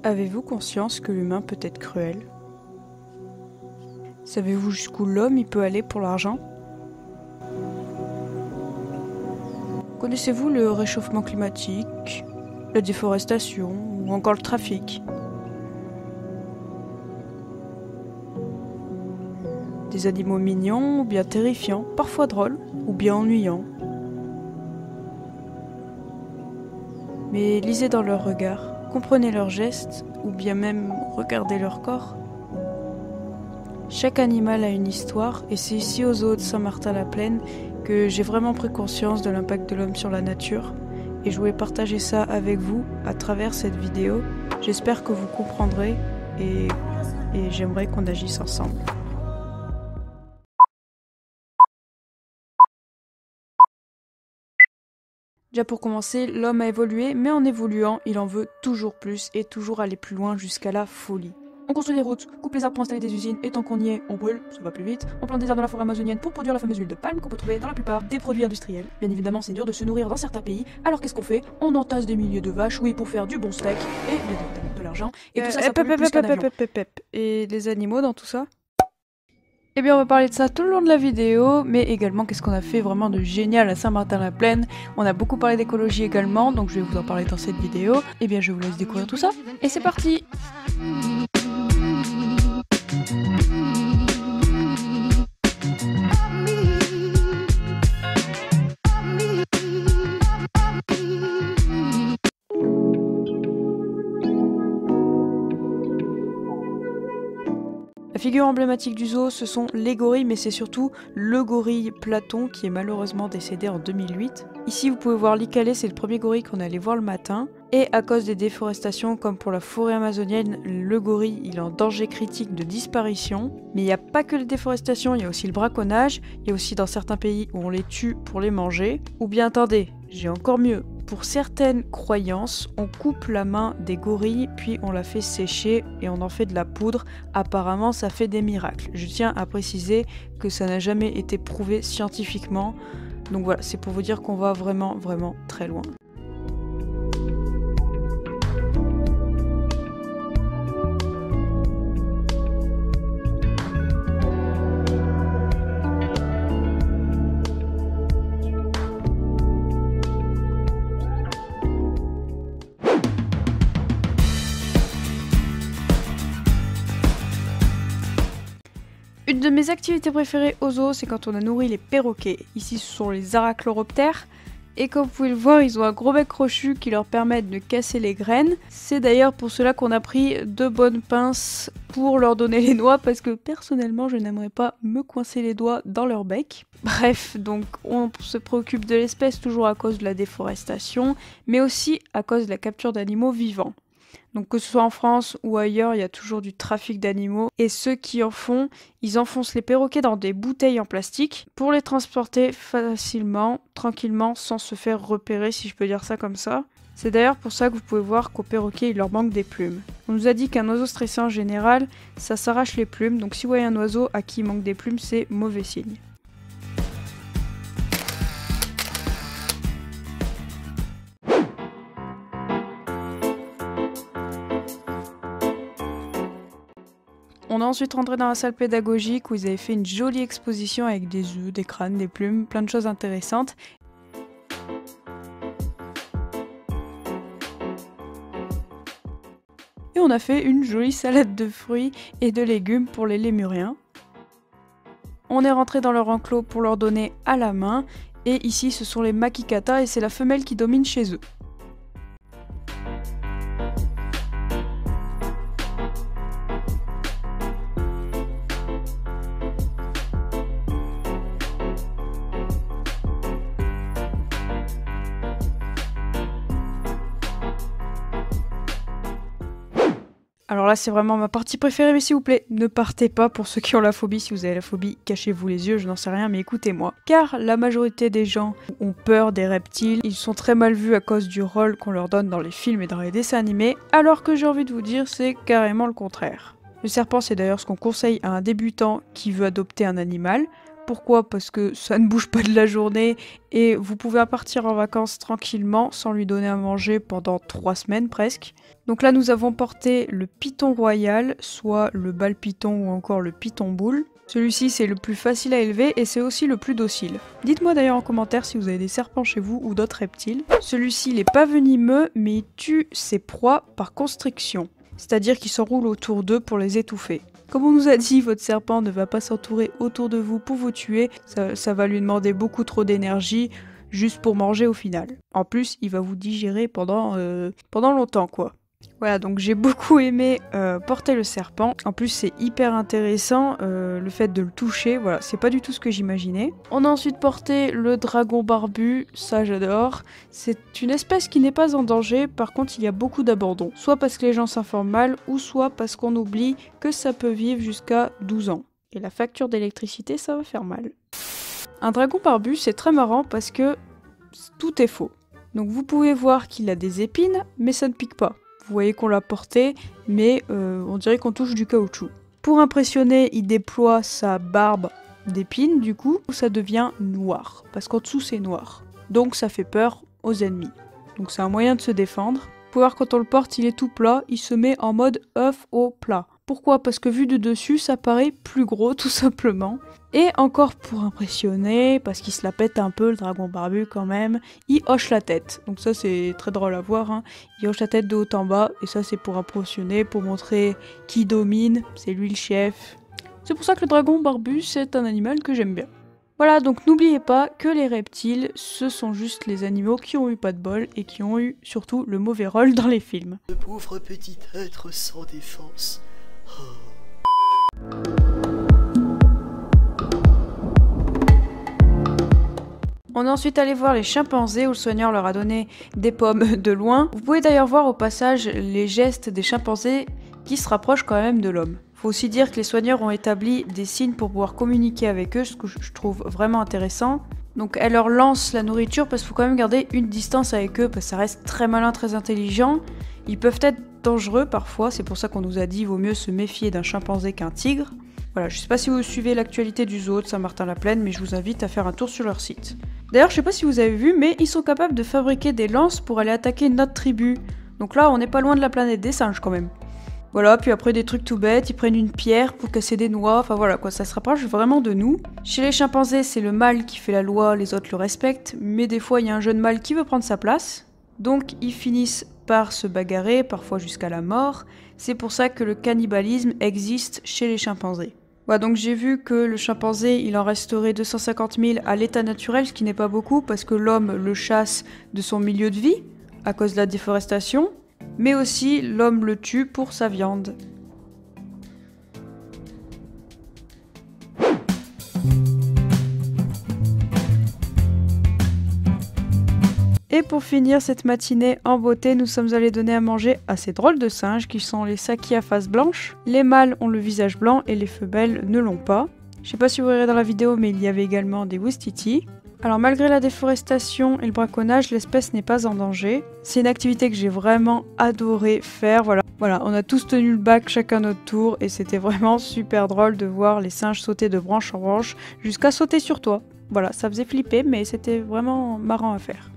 Avez-vous conscience que l'humain peut être cruel? Savez-vous jusqu'où l'homme peut aller pour l'argent? Connaissez-vous le réchauffement climatique, la déforestation ou encore le trafic? Des animaux mignons ou bien terrifiants, parfois drôles ou bien ennuyants. Mais lisez dans leurs regards, comprenez leurs gestes ou bien même regardez leur corps. Chaque animal a une histoire et c'est ici au zoo de Saint-Martin-la-Plaine que j'ai vraiment pris conscience de l'impact de l'homme sur la nature et je voulais partager ça avec vous à travers cette vidéo. J'espère que vous comprendrez et j'aimerais qu'on agisse ensemble. Déjà pour commencer, l'homme a évolué, mais en évoluant, il en veut toujours plus et toujours aller plus loin jusqu'à la folie. On construit des routes, coupe les arbres pour installer des usines, et tant qu'on y est, on brûle, ça va plus vite. On plante des arbres dans la forêt amazonienne pour produire la fameuse huile de palme qu'on peut trouver dans la plupart des produits industriels. Bien évidemment, c'est dur de se nourrir dans certains pays, alors qu'est-ce qu'on fait? On entasse des milliers de vaches, oui, pour faire du bon steak, et bien évidemment de l'argent, et tout ça, ça pollue plus qu'un avion. Et les animaux dans tout ça? Eh bien on va parler de ça tout le long de la vidéo, mais également qu'est-ce qu'on a fait vraiment de génial à Saint-Martin-la-Plaine. On a beaucoup parlé d'écologie également, donc je vais vous en parler dans cette vidéo. Eh bien je vous laisse découvrir tout ça, et c'est parti! La figure emblématique du zoo, ce sont les gorilles, mais c'est surtout le gorille Platon qui est malheureusement décédé en 2008. Ici, vous pouvez voir l'Icalé, c'est le premier gorille qu'on allait voir le matin. Et à cause des déforestations, comme pour la forêt amazonienne, le gorille il est en danger critique de disparition. Mais il n'y a pas que les déforestations, il y a aussi le braconnage, il y a aussi dans certains pays où on les tue pour les manger. Ou bien attendez, j'ai encore mieux. Pour certaines croyances, on coupe la main des gorilles, puis on la fait sécher et on en fait de la poudre. Apparemment, ça fait des miracles. Je tiens à préciser que ça n'a jamais été prouvé scientifiquement. Donc voilà, c'est pour vous dire qu'on va vraiment très loin. Une de mes activités préférées au zoo, c'est quand on a nourri les perroquets. Ici, ce sont les arachloroptères. Et comme vous pouvez le voir, ils ont un gros bec crochu qui leur permet de casser les graines. C'est d'ailleurs pour cela qu'on a pris 2 bonnes pinces pour leur donner les noix, parce que personnellement, je n'aimerais pas me coincer les doigts dans leur bec. Bref, donc on se préoccupe de l'espèce toujours à cause de la déforestation, mais aussi à cause de la capture d'animaux vivants. Donc que ce soit en France ou ailleurs, il y a toujours du trafic d'animaux. Et ceux qui en font, ils enfoncent les perroquets dans des bouteilles en plastique pour les transporter facilement, tranquillement, sans se faire repérer, si je peux dire ça comme ça. C'est d'ailleurs pour ça que vous pouvez voir qu'aux perroquets, il leur manque des plumes. On nous a dit qu'un oiseau stressé en général, ça s'arrache les plumes. Donc si vous voyez un oiseau à qui il manque des plumes, c'est mauvais signe. On est ensuite rentré dans la salle pédagogique où ils avaient fait une jolie exposition avec des œufs, des crânes, des plumes, plein de choses intéressantes. Et on a fait une jolie salade de fruits et de légumes pour les lémuriens. On est rentré dans leur enclos pour leur donner à la main. Et ici ce sont les makikata et c'est la femelle qui domine chez eux. Alors là, c'est vraiment ma partie préférée, mais s'il vous plaît, ne partez pas pour ceux qui ont la phobie. Si vous avez la phobie, cachez-vous les yeux, je n'en sais rien, mais écoutez-moi. Car la majorité des gens ont peur des reptiles, ils sont très mal vus à cause du rôle qu'on leur donne dans les films et dans les dessins animés, alors que j'ai envie de vous dire, c'est carrément le contraire. Le serpent, c'est d'ailleurs ce qu'on conseille à un débutant qui veut adopter un animal. Pourquoi? Parce que ça ne bouge pas de la journée et vous pouvez partir en vacances tranquillement sans lui donner à manger pendant 3 semaines presque. Donc là nous avons porté le python royal, soit le bal python ou encore le python boule. Celui-ci c'est le plus facile à élever et c'est aussi le plus docile. Dites-moi d'ailleurs en commentaire si vous avez des serpents chez vous ou d'autres reptiles. Celui-ci il est pas venimeux mais il tue ses proies par constriction. C'est-à-dire qu'il s'enroule autour d'eux pour les étouffer. Comme on nous a dit, votre serpent ne va pas s'entourer autour de vous pour vous tuer, ça va lui demander beaucoup trop d'énergie juste pour manger au final. En plus, il va vous digérer pendant longtemps quoi. Voilà, donc j'ai beaucoup aimé porter le serpent. En plus, c'est hyper intéressant le fait de le toucher. Voilà, c'est pas du tout ce que j'imaginais. On a ensuite porté le dragon barbu. Ça, j'adore. C'est une espèce qui n'est pas en danger. Par contre, il y a beaucoup d'abandon. Soit parce que les gens s'informent mal, ou soit parce qu'on oublie que ça peut vivre jusqu'à 12 ans. Et la facture d'électricité, ça va faire mal. Un dragon barbu, c'est très marrant parce que tout est faux. Donc vous pouvez voir qu'il a des épines, mais ça ne pique pas. Vous voyez qu'on l'a porté, mais on dirait qu'on touche du caoutchouc. Pour impressionner, il déploie sa barbe d'épines, du coup, ça devient noir. Parce qu'en dessous, c'est noir. Donc ça fait peur aux ennemis. Donc c'est un moyen de se défendre. Vous pouvez voir quand on le porte, il est tout plat, il se met en mode œuf au plat. Pourquoi? Parce que vu de dessus, ça paraît plus gros, tout simplement. Et encore pour impressionner, parce qu'il se la pète un peu, le dragon barbu quand même, il hoche la tête. Donc ça c'est très drôle à voir, hein. Il hoche la tête de haut en bas, et ça c'est pour impressionner, pour montrer qui domine, c'est lui le chef. C'est pour ça que le dragon barbu, c'est un animal que j'aime bien. Voilà, donc n'oubliez pas que les reptiles, ce sont juste les animaux qui ont eu pas de bol, et qui ont eu surtout le mauvais rôle dans les films. Le pauvre petit être sans défense. On est ensuite allé voir les chimpanzés où le soigneur leur a donné des pommes de loin. Vous pouvez d'ailleurs voir au passage les gestes des chimpanzés qui se rapprochent quand même de l'homme. Faut aussi dire que les soigneurs ont établi des signes pour pouvoir communiquer avec eux, ce que je trouve vraiment intéressant. Donc elle leur lance la nourriture parce qu'il faut quand même garder une distance avec eux parce que ça reste très malin, très intelligent. Ils peuvent être dangereux parfois, c'est pour ça qu'on nous a dit qu'il vaut mieux se méfier d'un chimpanzé qu'un tigre. Voilà, je sais pas si vous suivez l'actualité du zoo de Saint-Martin-la-Plaine, mais je vous invite à faire un tour sur leur site. D'ailleurs, je sais pas si vous avez vu, mais ils sont capables de fabriquer des lances pour aller attaquer notre tribu. Donc là, on n'est pas loin de la planète des singes quand même. Voilà, puis après des trucs tout bêtes, ils prennent une pierre pour casser des noix, enfin voilà quoi, ça se rapproche vraiment de nous. Chez les chimpanzés, c'est le mâle qui fait la loi, les autres le respectent, mais des fois il y a un jeune mâle qui veut prendre sa place. Donc ils finissent par se bagarrer, parfois jusqu'à la mort. C'est pour ça que le cannibalisme existe chez les chimpanzés. Voilà, donc j'ai vu que le chimpanzé, il en resterait 250 000 à l'état naturel, ce qui n'est pas beaucoup parce que l'homme le chasse de son milieu de vie à cause de la déforestation, mais aussi l'homme le tue pour sa viande. Et pour finir cette matinée en beauté, nous sommes allés donner à manger à ces drôles de singes qui sont les sakis à face blanche. Les mâles ont le visage blanc et les femelles ne l'ont pas. Je sais pas si vous verrez dans la vidéo, mais il y avait également des oustitis. Alors malgré la déforestation et le braconnage, l'espèce n'est pas en danger. C'est une activité que j'ai vraiment adoré faire. Voilà, on a tous tenu le bac chacun notre tour et c'était vraiment super drôle de voir les singes sauter de branche en branche jusqu'à sauter sur toi. Voilà, ça faisait flipper, mais c'était vraiment marrant à faire.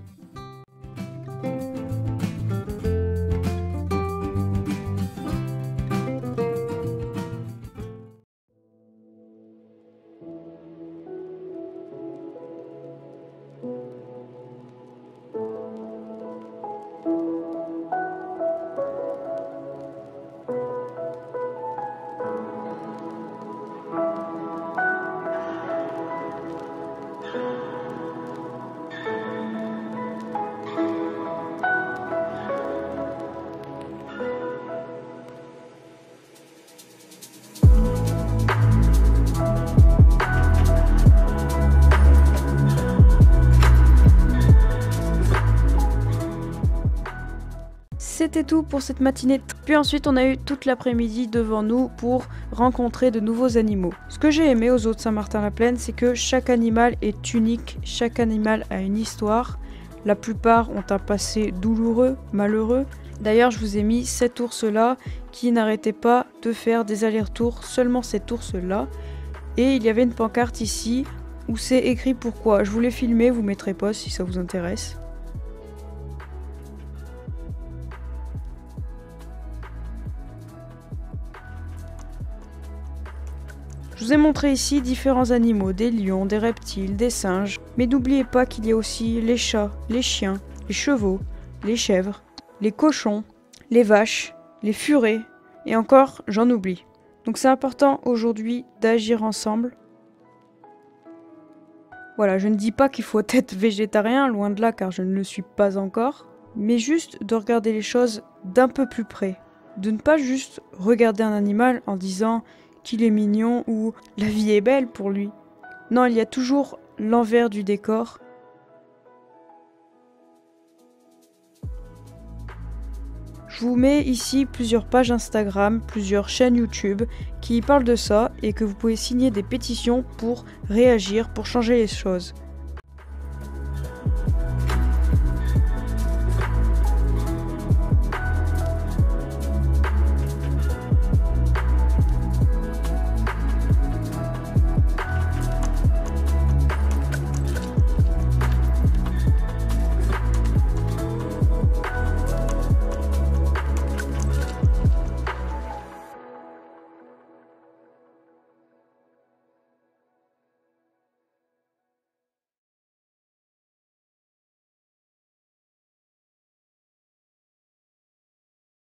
C'était tout pour cette matinée. Puis ensuite, on a eu toute l'après-midi devant nous pour rencontrer de nouveaux animaux. Ce que j'ai aimé aux zoo de Saint-Martin-la-Plaine, c'est que chaque animal est unique, chaque animal a une histoire. La plupart ont un passé douloureux, malheureux. D'ailleurs, je vous ai mis cet ours-là qui n'arrêtait pas de faire des allers-retours, seulement cet ours-là. Et il y avait une pancarte ici où c'est écrit pourquoi. Je vous l'ai filmé, vous mettrez pas si ça vous intéresse. vous ai montré ici différents animaux, des lions, des reptiles, des singes, mais n'oubliez pas qu'il y a aussi les chats, les chiens, les chevaux, les chèvres, les cochons, les vaches, les furets, et encore, j'en oublie. Donc c'est important aujourd'hui d'agir ensemble. Voilà, je ne dis pas qu'il faut être végétarien, loin de là, car je ne le suis pas encore, mais juste de regarder les choses d'un peu plus près. De ne pas juste regarder un animal en disant qu'il est mignon ou la vie est belle pour lui. Non, il y a toujours l'envers du décor. Je vous mets ici plusieurs pages Instagram, plusieurs chaînes YouTube qui parlent de ça et que vous pouvez signer des pétitions pour réagir, pour changer les choses.